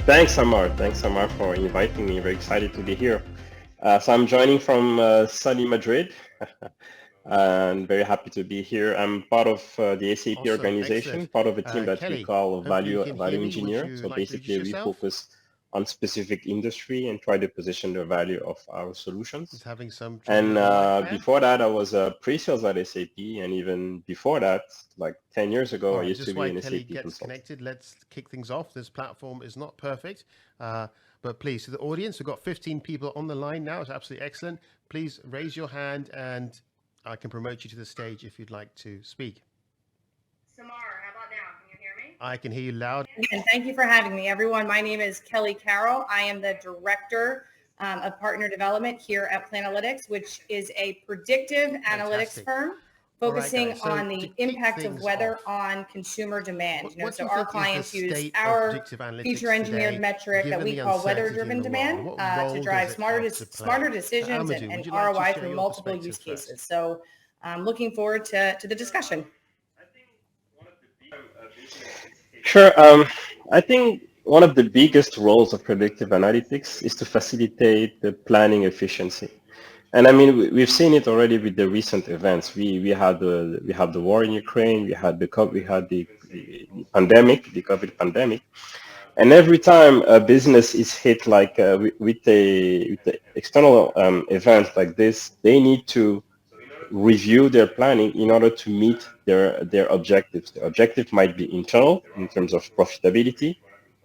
Thanks, Amar. Thanks, Amar, for inviting me. Very excited to be here. So I'm joining from sunny Madrid, and very happy to be here. I'm part of the SAP Awesome, organization, excellent. part of a team that we Kelly, call hopefully you value can hear value me. Would engineer. you So like to introduce basically, we yourself? focus on specific industry and try to position the value of our solutions. Is having some trouble And with the mic there? before that, I was a pre-sales at SAP, and even before that, like 10 years ago, All I right, used to just be while an Kelly SAP gets consultant. connected, let's kick things off. This platform is not perfect, but please, to the audience, we've got 15 people on the line now. It's absolutely excellent. Please raise your hand and I can promote you to the stage if you'd like to speak. Samar, how about now? Can you hear me? I can hear you loud. And thank you for having me, everyone. My name is Kelly Carroll. I am the Director of Partner Development here at Planalytics, which is a predictive analytics Fantastic. firm All right, focusing guys. So on to the kick impact of things weather off, on consumer demand. what do So you our think is the clients use state of our predictive analytics feature engineered today, metric that given we the call uncertainty in weather-driven the world? demand What to role drive does it have to smarter play? So decisions Amadou, would and you like to ROI share through your multiple use perspective first? cases. So I'm looking forward to the discussion. Sure. I think one of the biggest roles of predictive analytics is to facilitate the planning efficiency. And I mean, we've seen it already with the recent events. We had the war in Ukraine, we had the pandemic, the COVID pandemic, and every time a business is hit like with the external event like this, they need to review their planning in order to meet their objectives. The objective might be internal in terms of profitability,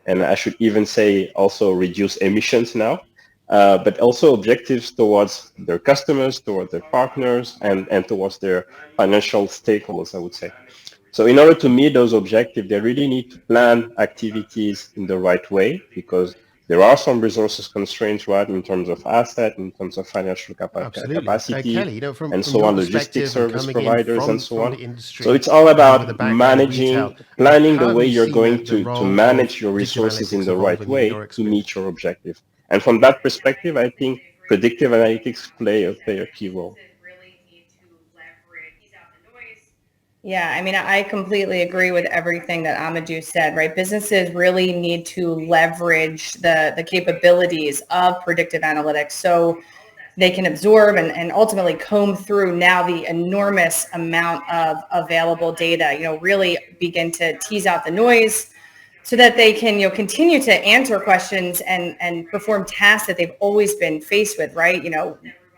and I should even say also reduce emissions now, but also objectives towards their customers, towards their partners, and towards their financial stakeholders, I would say. So in order to meet those objectives, they really need to plan activities in the right way because there are some resources constraints, right, in terms of asset, in terms of financial Absolutely. capacity, Kelly, and from so your on, logistics perspective and service coming in providers and so from on. the So industry it's all with a about background in retail, managing, planning how the have way you you're seen going the to role of manage your predictive resources in analytics the right evolving in way your to meet experience? your objective. And from that perspective, I think predictive analytics play a key role. Yeah, I mean, I completely agree with everything that Amadou said, right? Businesses really need to leverage the capabilities of predictive analytics so they can absorb and ultimately comb through now the enormous amount of available data, really begin to tease out the noise so that they can, continue to answer questions and perform tasks that they've always been faced with, right?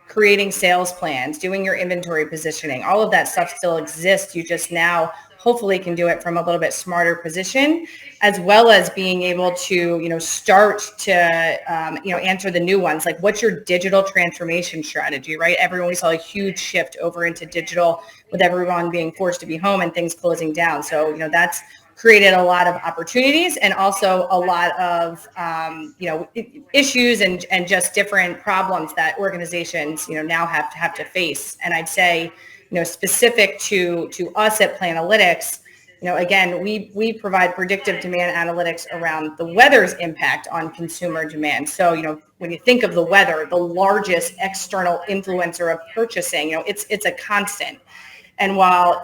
Creating sales plans, doing your inventory positioning, all of that stuff still exists. You just now hopefully can do it from a little bit smarter position, as well as being able to, start to, answer the new ones. Like, what's your digital transformation strategy, right? We saw a huge shift over into digital with everyone being forced to be home and things closing down. So, that's created a lot of opportunities and also a lot of issues and just different problems that organizations now have to face. And I'd say specific to us at Planalytics, again, we provide predictive demand analytics around the weather's impact on consumer demand. So when you think of the weather, the largest external influencer of purchasing, it's a constant. And while,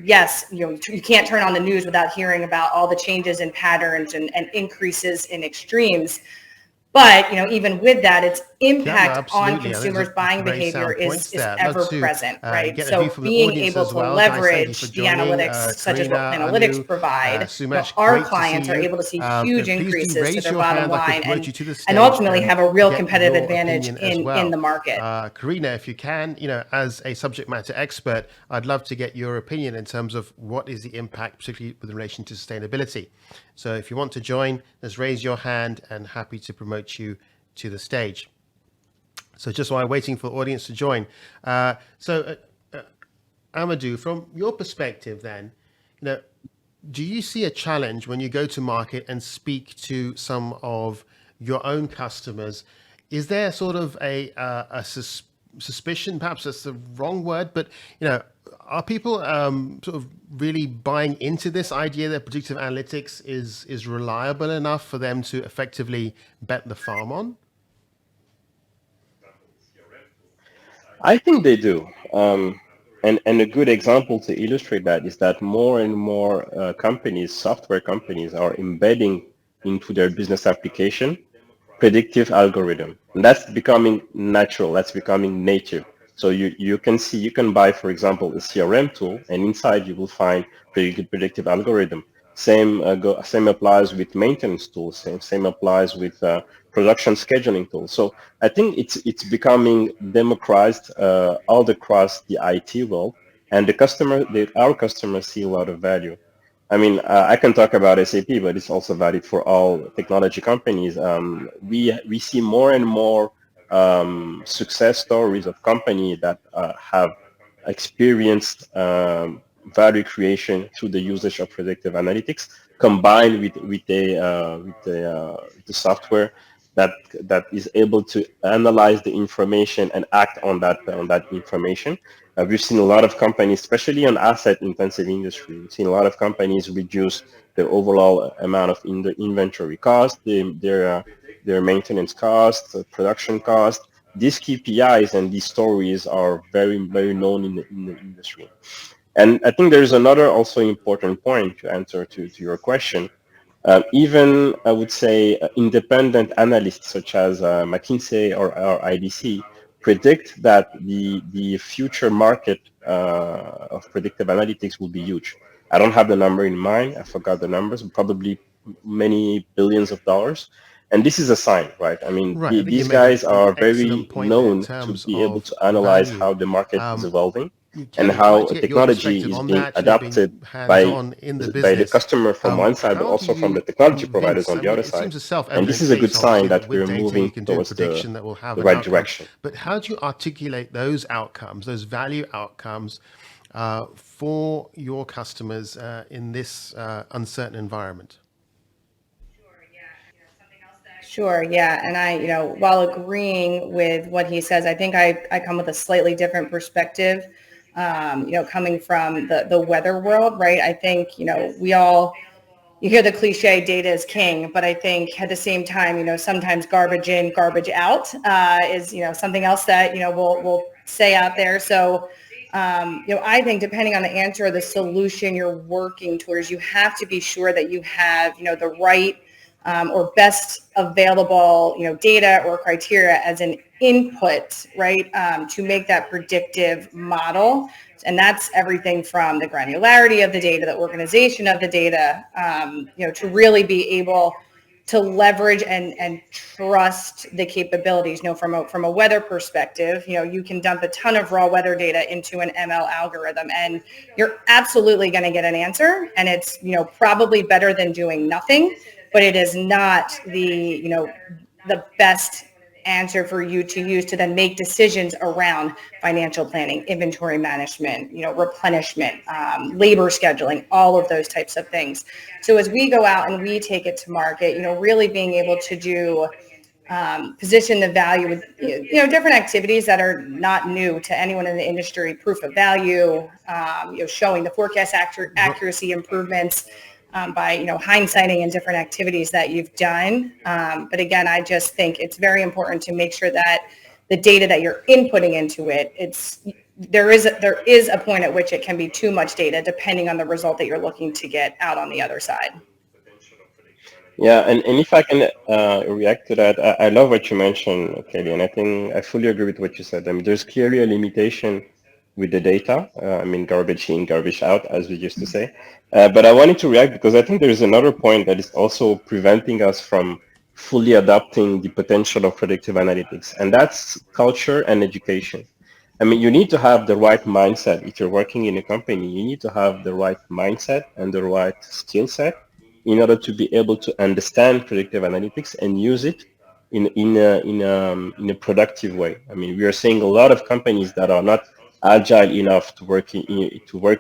yes, you can't turn on the news without hearing about all the changes in patterns and increases in extremes. But, even with that, its Yeah, no, impact on absolutely. I think consumers' there's buying very behavior sound points is there. I'd love ever to present, right? get a view So from the being audience able as to well. Guys, thank you for leverage the joining. analytics, such as what Karina, Planalytics Anu, provide, Sumesh, our great to see clients are you. able to see huge Please do increases to raise their your bottom hand. I can line promote you to the and stage ultimately and have a real get competitive your advantage opinion as in well. the market. Karina, if you can, as a subject matter expert, I'd love to get your opinion in terms of what is the impact, particularly with relation to sustainability. So if you want to join, just raise your hand and happy to promote you to the stage. So just while waiting for the audience to join. Amadou, from your perspective then, do you see a challenge when you go to market and speak to some of your own customers? Is there sort of a suspicion, perhaps that's the wrong word, but are people sort of really buying into this idea that predictive analytics is reliable enough for them to effectively bet the farm on? I think they do. And a good example to illustrate that is that more and more companies, software companies, are embedding into their business application predictive algorithm. And that's becoming natural, that's becoming native. So you can see, you can buy, for example, a CRM tool, and inside you will find predictive algorithm. Same applies with maintenance tools. Same applies with production scheduling tools. So I think it's becoming democratized all across the IT world, and our customers see a lot of value. I mean, I can talk about SAP, but it's also valid for all technology companies. We see more and more success stories of companies that have experienced value creation through the usage of predictive analytics, combined with the software that that is able to analyze the information and act on that information. We've seen a lot of companies, especially on asset-intensive industry, we've seen a lot of companies reduce their overall amount of inventory cost, their maintenance costs, production cost. These KPIs and these stories are very, very known in the industry. And I think there's another also important point to answer to your question. Even I would say independent analysts such as McKinsey or IDC predict that the future market of predictive analytics will be huge. I don't have the number in mind. I forgot the numbers. Probably many billions of dollars. And this is a sign, right? I mean, Right. I think you these make guys an are excellent very point there in known to terms be able of to analyze value. how the market is evolving and Kelly, I'd like how to get your technology perspective is on being that, adopted being by hands-on in the the business. customer from one side, but How do also from the you technology providers convince? on I the mean, other it side. seems a And this self-evident is a good case, obviously, sign that that with we're data you moving can do a towards prediction that will have the an right outcome. direction. But how do you articulate those outcomes, those value outcomes, for your customers in this uncertain environment? Sure, yeah. And while agreeing with what he says, I think I come with a slightly different perspective, coming from the weather world, right? I think, you hear the cliche, data is king, but I think at the same time, sometimes garbage in, garbage out is, something else that, we'll say out there. So, I think depending on the answer or the solution you're working towards, you have to be sure that you have, the right or best available, data or criteria as an input, right, to make that predictive model. And that's everything from the granularity of the data, the organization of the data, to really be able to leverage and trust the capabilities. From a weather perspective, you can dump a ton of raw weather data into an ML algorithm and you're absolutely going to get an answer. And it's, probably better than doing nothing, but it is not the best answer for you to use to then make decisions around financial planning, inventory management, replenishment, labor scheduling, all of those types of things. So as we go out and we take it to market, really being able to do position the value with different activities that are not new to anyone in the industry. Proof of value, showing the forecast accuracy improvements by hindsighting and different activities that you've done. But again, I just think it's very important to make sure that the data that you're inputting into it, there is a point at which it can be too much data depending on the result that you're looking to get out on the other side. Yeah, and if I can react to that, I love what you mentioned, Kelly, and I think I fully agree with what you said. I mean, there's clearly a limitation with the data. I mean, garbage in, garbage out, as we used to say. But I wanted to react because I think there is another point that is also preventing us from fully adopting the potential of predictive analytics, and that's culture and education. I mean, you need to have the right mindset. If you're working in a company, you need to have the right mindset and the right skill set in order to be able to understand predictive analytics and use it in a productive way. I mean, we are seeing a lot of companies that are not agile enough to work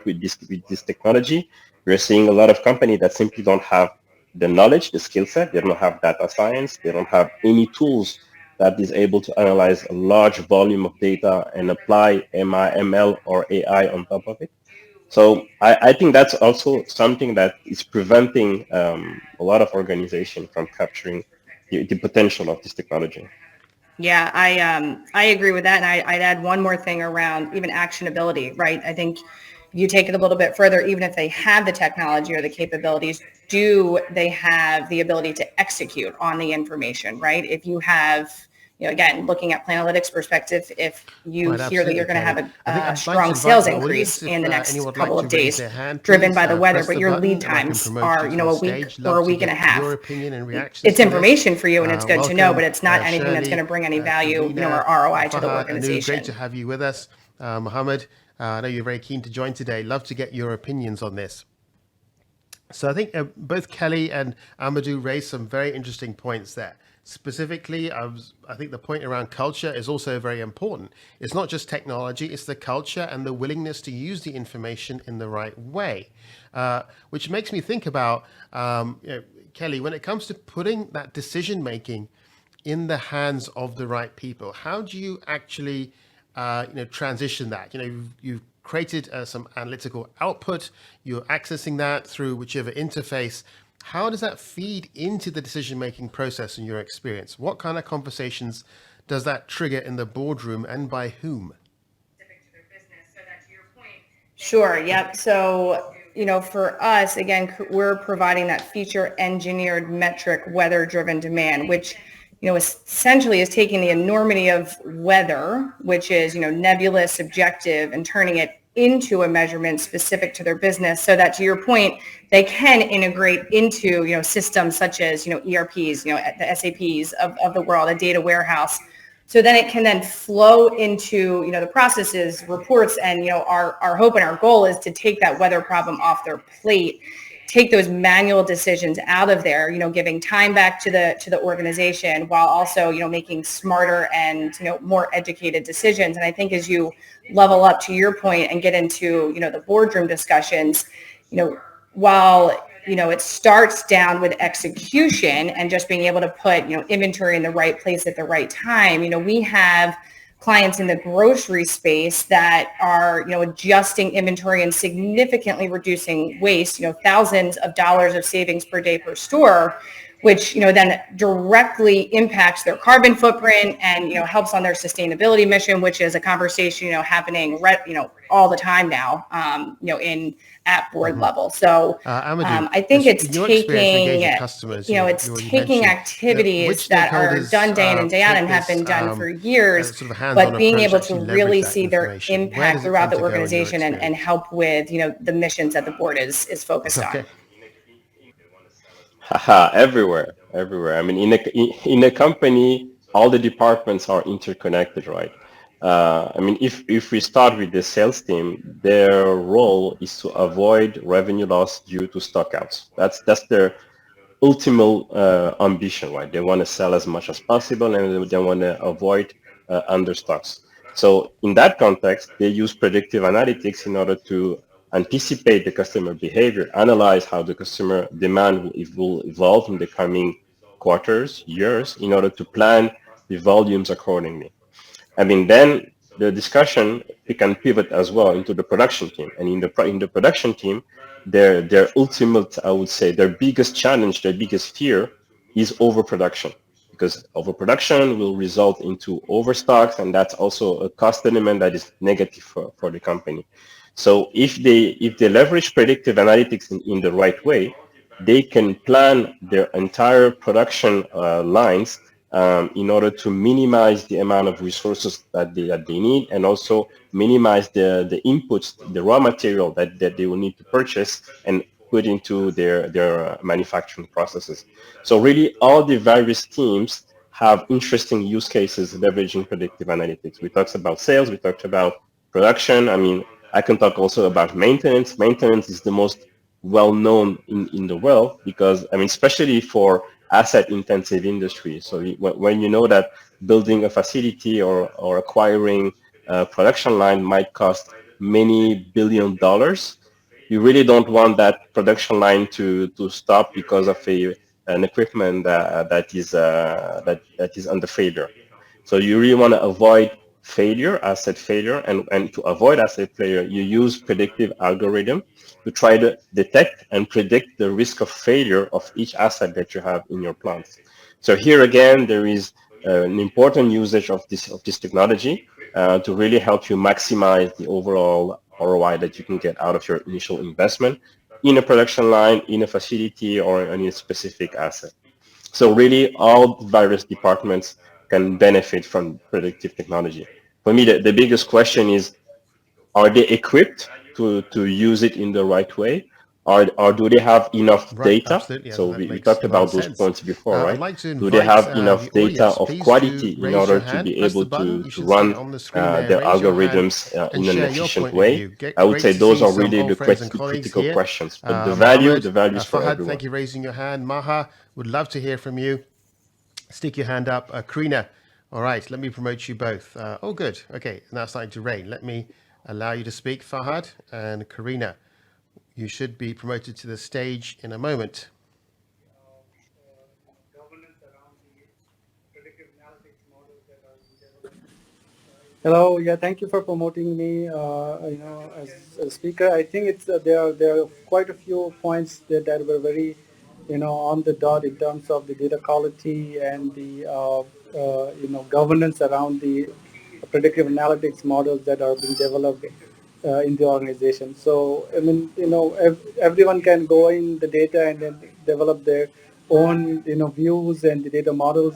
with this technology. We're seeing a lot of companies that simply don't have the knowledge, the skill set. They don't have data science. They don't have any tools that is able to analyze a large volume of data and apply ML or AI on top of it. So I think that's also something that is preventing a lot of organization from capturing the potential of this technology. Yeah, I agree with that, and I'd add one more thing around even actionability, right? I think you take it a little bit further, even if they have the technology or the capabilities, do they have the ability to execute on the information, right? If you have, again, looking at Planalytics perspective, if you Right, hear that absolutely, you're going to Kelly. have I think a I'd like to strong invite sales the increase audience, if in the next anyone would like couple to of raise days, their hand, driven please by the weather, press but the your lead button and I can times promote are, you to the a week stage. or Love a to week and a get half. your opinion and reactions It's to this. information for you, and it's good to know, Welcome, but it's not anything that's going to Shirley, bring any value, or Karina, ROI to the Fahad, Anu. Great to organization. have you with us. Mohammed, I know you're very keen to join today. Love to get your opinions on this. So I think both Kelly and Amadou raised some very interesting points there. Specifically, I think the point around culture is also very important. It's not just technology, it's the culture and the willingness to use the information in the right way, which makes me think about, Kelly, when it comes to putting that decision making in the hands of the right people, how do you actually transition that? You've created some analytical output, you're accessing that through whichever interface. How does that feed into the decision-making process in your experience? What kind of conversations does that trigger in the boardroom, and by whom? Sure. Yep. So, for us, again, we're providing that feature engineered metric weather driven demand, which, essentially is taking the enormity of weather, which is, nebulous, subjective, and turning it into a measurement specific to their business, so that, to your point, they can integrate into, systems such as, ERPs, the SAPs of the world, a data warehouse. So then it can then flow into, the processes, reports, and, our hope and our goal is to take that weather problem off their plate, take those manual decisions out of there, giving time back to the organization, while also, making smarter and, more educated decisions. And I think as you level up, to your point, and get into, the boardroom discussions, while it starts down with execution and just being able to put, inventory in the right place at the right time. We have clients in the grocery space that are, adjusting inventory and significantly reducing waste, thousands of dollars of savings per day per store, which, then directly impacts their carbon footprint and, helps on their sustainability mission, which is a conversation, happening, all the time now, in at board level. So Amadou, I think it's in your experience taking, engaging customers, it's you already taking mentioned, activities which that are stakeholders done day in and day out take and have this been done for as years, sort of a hands-on but being approach to able to actually leverage really that see their information? Where impact does it throughout tend the to go in your organization and experience? help with, the missions that the board is focused on. Okay. Haha, everywhere, everywhere. I mean, in a company, all the departments are interconnected, right? I mean, if we start with the sales team, their role is to avoid revenue loss due to stockouts. That's their ultimate ambition, right? They want to sell as much as possible, and they want to avoid understocks. So in that context, they use predictive analytics in order to anticipate the customer behavior, analyze how the customer demand will evolve in the coming quarters, years, in order to plan the volumes accordingly. I mean, then the discussion, we can pivot as well into the production team. And in the production team, their ultimate, I would say, their biggest challenge, their biggest fear is overproduction, because overproduction will result into overstocks, and that's also a cost element that is negative for the company. So if they leverage predictive analytics in the right way, they can plan their entire production lines in order to minimize the amount of resources that they need, and also minimize the inputs, the raw material that they will need to purchase and put into their manufacturing processes. So really, all the various teams have interesting use cases leveraging predictive analytics. We talked about sales, we talked about production. I mean, I can talk also about maintenance. Maintenance is the most well-known in the world, because, I mean, especially for asset-intensive industry. So when you know that building a facility or acquiring a production line might cost many $billions, you really don't want that production line to stop because of an equipment that is under failure. So you really want to avoid failure, asset failure, and to avoid asset failure, you use predictive algorithm to try to detect and predict the risk of failure of each asset that you have in your plants. So here again, there is an important usage of this technology to really help you maximize the overall ROI that you can get out of your initial investment in a production line, in a facility, or in a specific asset. So really, all various departments can benefit from predictive technology. For me, the biggest question is, are they equipped to use it in the right way? Or do they have enough Right, data? absolutely. So That we makes talked a lot of about those sense. points before, I'd right? like to Do they invite have enough the data audience, of please, to quality in raise your order to hand. be Press the able button. to You should see it run on the screen there. the Raise your hand algorithms and in an share your efficient point of way? view. I would Great say to those see are some really old the friends and colleagues critical here. questions. But the Mohammed, value is for Fahad, everyone. thank you for raising your hand. Maha, would love to hear from you. Stick your hand up. Karina, all right, let me promote you both. Oh, good. Okay, now it's starting to rain. Let me allow you to speak, Fahad, and Karina. You should be promoted to the stage in a moment. Hello, yeah, thank you for promoting me. As a speaker, I think it's there are quite a few points that were very, on the dot in terms of the data quality and the governance around the predictive analytics models that are being developed in the organization. So I mean, everyone can go in the data and then develop their own views and the data models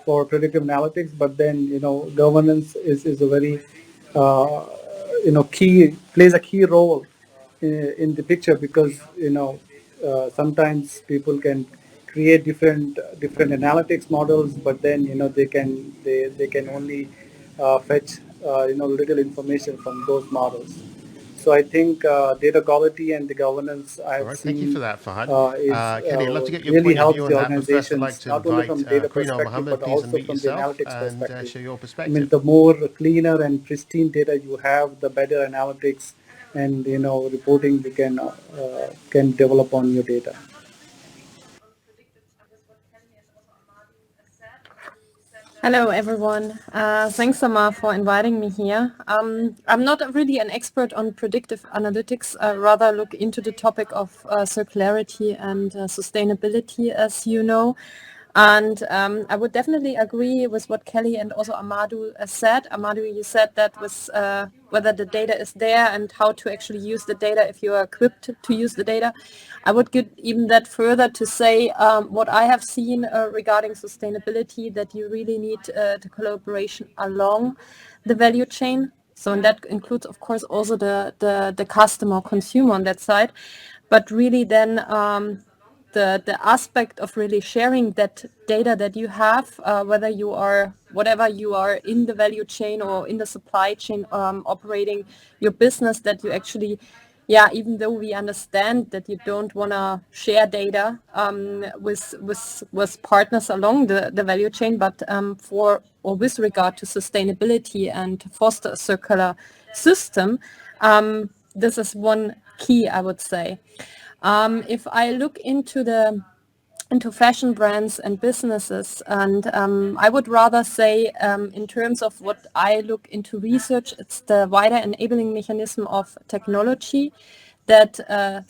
for predictive analytics, but then governance is a very uh, key plays a key role in the picture, because sometimes people can create different analytics models, but then they can only fetch little information from those models. So I think data quality and the governance I All have right, thank you for seen that, Fahad. is Kelly, I'd love to get your really point of view helps on the that, but first I'd like organizations to not only invite from data Karina or perspective Mohammed. but Please also unmute from the yourself analytics and perspective. share your I mean, perspective. the more cleaner and pristine data you have, the better analytics and reporting you can develop on your data. Hello, everyone. Thanks, Samar, for inviting me here. I'm not really an expert on predictive analytics. I rather look into the topic of circularity and sustainability, as you know. And I would definitely agree with what Kelly and also Amadou said. Amadou, you said that was whether the data is there and how to actually use the data if you are equipped to use the data. I would get even that further to say what I have seen regarding sustainability, that you really need the collaboration along the value chain. So and that includes, of course, also the customer, consumer on that side. But really then the aspect of really sharing that data that you have, whether you are whatever you are in the value chain or in the supply chain operating your business, that you actually, yeah, even though we understand that you don't want to share data with partners along the value chain, but for or with regard to sustainability and to foster a circular system, this is one key, I would say. If I look into fashion brands and businesses, and I would rather say in terms of what I look into research, it's the wider enabling mechanism of technology that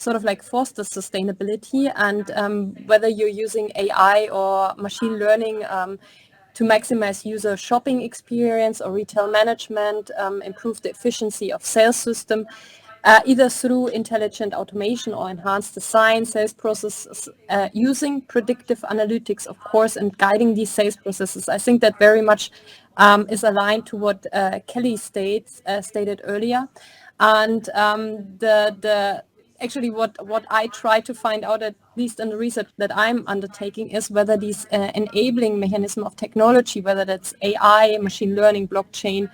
sort of like fosters sustainability, and whether you're using AI or machine learning to maximize user shopping experience or retail management, improve the efficiency of sales system, either through intelligent automation or enhanced design, sales processes, using predictive analytics, of course, and guiding these sales processes. I think that very much is aligned to what Kelly stated earlier. And the actually what I try to find out, at least in the research that I'm undertaking, is whether these enabling mechanism of technology, whether that's AI, machine learning, blockchain,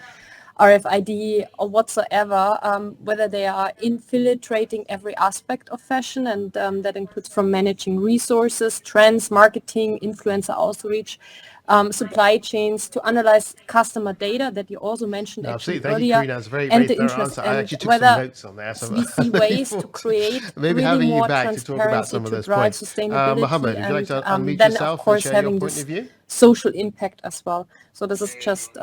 RFID or whatsoever, whether they are infiltrating every aspect of fashion, and that includes from managing resources, trends, marketing, influencer outreach, supply chains, to analyze customer data that you also mentioned No, actually absolutely. Thank you, earlier, Karina. That's a very, and very the thorough interest, answer. I and actually took some whether notes on there, so we I'm see looking ways to forward to create maybe really having you more back to talk about transparency some of to those drive points. sustainability, Mohammed, would you like and to unmute then of yourself and course share your having point of this view? social impact as well. So this is just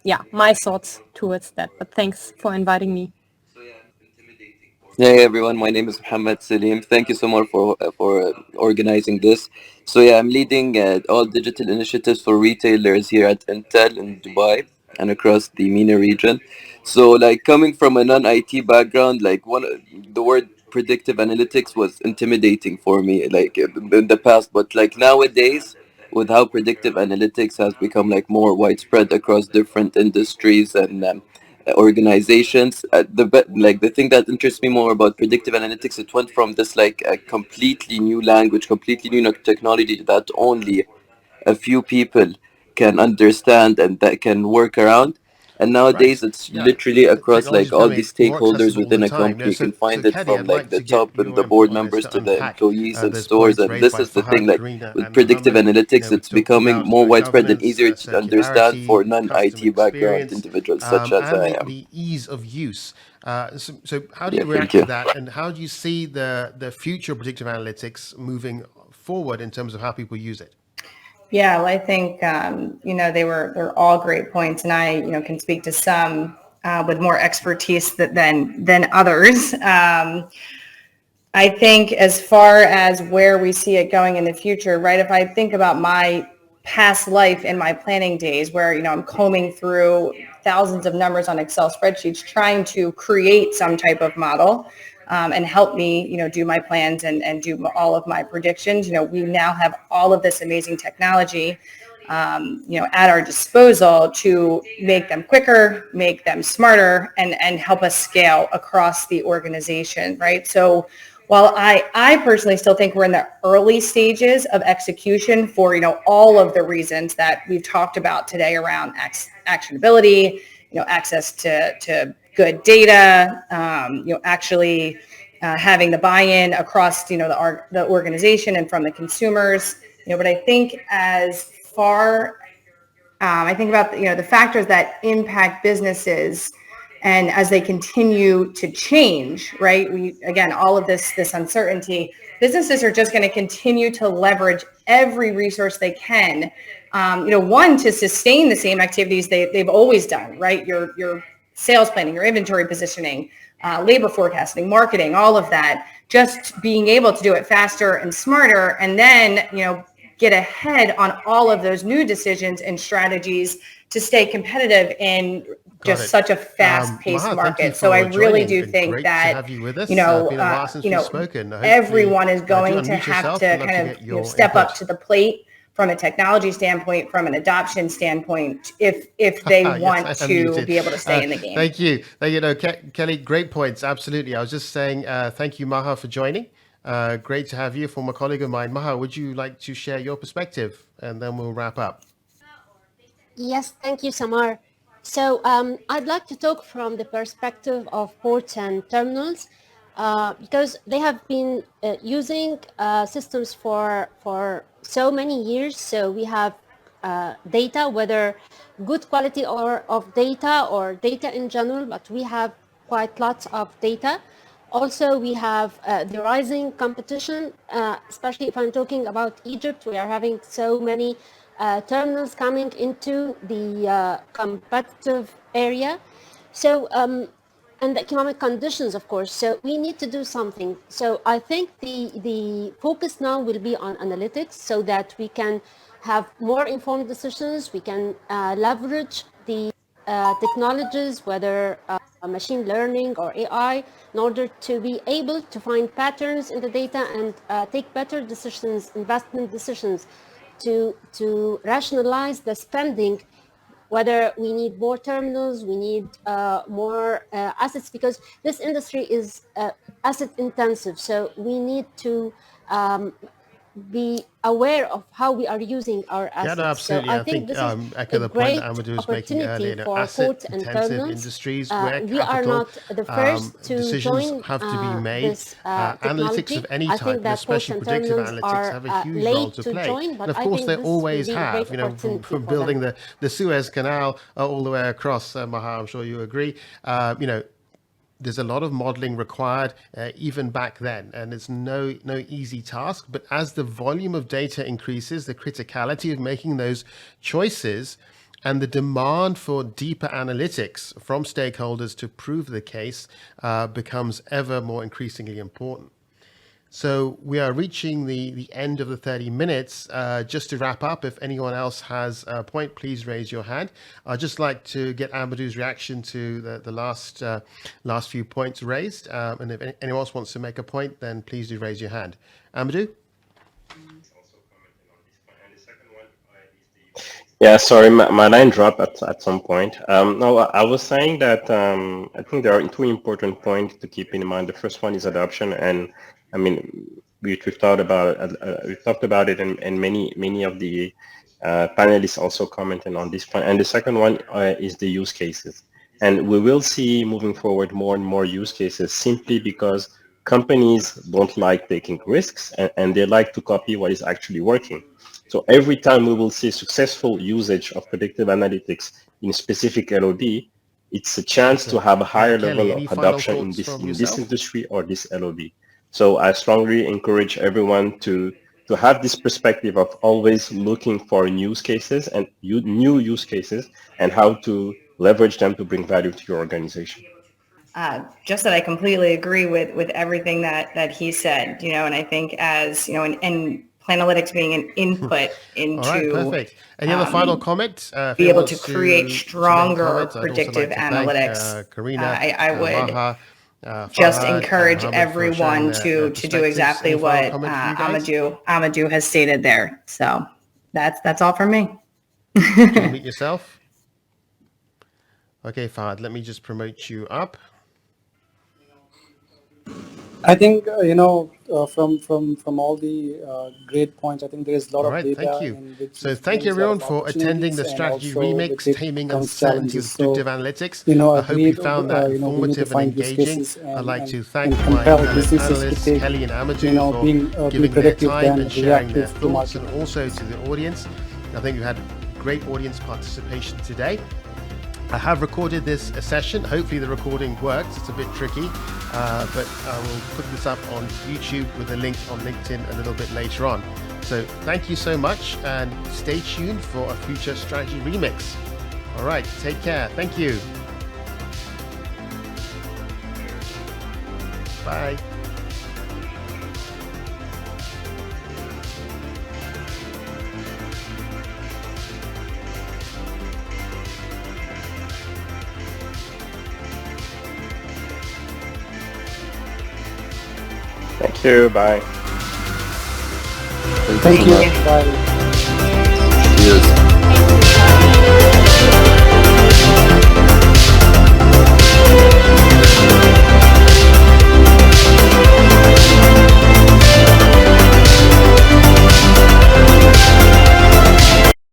yeah, my thoughts towards that. But thanks for inviting me. Hey everyone, my name is Muhammad Salim. Thank you so much for organizing this. So yeah, I'm leading all digital initiatives for retailers here at Intel in Dubai and across the MENA region. So like coming from a non-IT background, like the word predictive analytics was intimidating for me like in the past, but like nowadays with how predictive analytics has become like more widespread across different industries and organizations, like the thing that interests me more about predictive analytics, it went from this like a completely new language, completely new technology that only a few people can understand and that can work around. And Right. nowadays, it's Yeah. literally across Technology is like all becoming these more stakeholders accessible all the within a time. company. You So, can find it Kelly, from I'd like like the to get top and your the input board on this members to to the unpack employees and those stores. points And raised this by is the thing, Fahad, like Karina, with and predictive Mohammed. analytics, We it's talked becoming about more widespread and governance, easier to understand for circularity, customer non-IT background experience, individuals such as and I the, am. the ease of use. So, how do Yeah, you thank react to you. that, and how do you see the future of predictive analytics moving forward in terms of how people use it? Yeah, well, I think they're all great points, and I can speak to some with more expertise than others. I think as far as where we see it going in the future, right? If I think about my past life in my planning days where, I'm combing through thousands of numbers on Excel spreadsheets, trying to create some type of model and help me, do my plans and do all of my predictions. We now have all of this amazing technology, at our disposal to make them quicker, make them smarter, and help us scale across the organization, right? So while I personally still think we're in the early stages of execution for, all of the reasons that we've talked about today around actionability, access to good data, actually having the buy-in across, the organization and from the consumers, but I think as far I think about the factors that impact businesses, and as they continue to change, right? We again all of this uncertainty. Businesses are just going to continue to leverage every resource they can. One to sustain the same activities they've always done, right? Your sales planning, your inventory positioning, labor forecasting, marketing, all of that. Just being able to do it faster and smarter, and then get ahead on all of those new decisions and strategies to stay competitive in Got just it. such a fast-paced Maha, thank you market. So I for really joining. do think Great to that, have you with us. Been a while since we've spoken. Hopefully, everyone is do going to unmute have yourself. to We'd love to kind of get your step up input. to the plate from a technology standpoint, from an adoption standpoint, if they Yes, want I to unmuted. be able to stay in the game. Thank you. No, Kelly, great points. Absolutely. I was just saying thank you, Maha, for joining. Great to have you, former colleague of mine. Maha, would you like to share your perspective? And then we'll wrap up. Yes, thank you, Samar. So I'd like to talk from the perspective of ports and terminals because they have been using systems for so many years. So we have data, whether good quality or of data or data in general, but we have quite lots of data. Also, we have the rising competition, especially if I'm talking about Egypt. We are having so many terminals coming into the competitive area. So, and the economic conditions, of course. So we need to do something. So I think the focus now will be on analytics so that we can have more informed decisions. We can leverage the technologies, whether machine learning or AI, in order to be able to find patterns in the data and take better decisions, investment decisions, to rationalize the spending, whether we need more terminals, we need more assets, because this industry is asset intensive. So we need to be aware of how we are using our Yeah, no, assets. So absolutely. I I think think this is echo a the point that great Amadou was making earlier. opportunity for ports and Asset-intensive terminals. industries where We are capital not the first to decisions join have to be made. this Analytics of technology. any I type, think but that ports especially and predictive terminals analytics, are have a huge role late to to play. join, And but of I course, think they this will always be a have. great opportunity From for them. building the Suez Canal all the way across. Maha, I'm sure you agree. There's a lot of modeling required even back then, and it's no easy task. But as the volume of data increases, the criticality of making those choices and the demand for deeper analytics from stakeholders to prove the case becomes ever more increasingly important. So we are reaching the end of the 30 minutes. Just to wrap up, if anyone else has a point, please raise your hand. I'd just like to get Amadou's reaction to the last few points raised. And if anyone else wants to make a point, then please do raise your hand. Amadou? Yeah, sorry, my line dropped at some point. No, I was saying that I think there are two important points to keep in mind. The first one is adoption, and I mean we've talked about it, and many of the panelists also commented on this point. And the second one is the use cases, and we will see moving forward more and more use cases simply because companies don't like taking risks, and they like to copy what is actually working. So every time we will see successful usage of predictive analytics in a specific LOB, it's a chance to have a higher level of adoption in this industry or this LOB. So I strongly encourage everyone to have this perspective of always looking for new use cases and how to leverage them to bring value to your organization. Just that I completely agree with everything that he said, and I think as, and Planalytics being an input into all right, perfect. Any other final comment? Be able to create stronger predictive analytics. Karina, I would Maha, just Farhad, encourage Mohammed everyone to do exactly Any what final comments from you guys? Amadou has stated there. So that's all from me. Can you meet yourself? Okay, Farhad, let me just promote you up. I think from all the great points, I think there is a lot of data. Thank you. So thank you everyone for attending the Strategy Remix, Taming Uncertainty with Predictive Analytics. I hope you found that informative and engaging. I'd like to thank my panelists, Kelly and Amadou, for giving their time and sharing their thoughts, and also to the audience. I think we had great audience participation today. I have recorded this session. Hopefully the recording works. It's a bit tricky, but I will put this up on YouTube with a link on LinkedIn a little bit later on. So thank you so much, and stay tuned for a future Strategy Remix. All right, take care. Thank you. Bye. Thank you. Bye. Thank you. Bye. Cheers.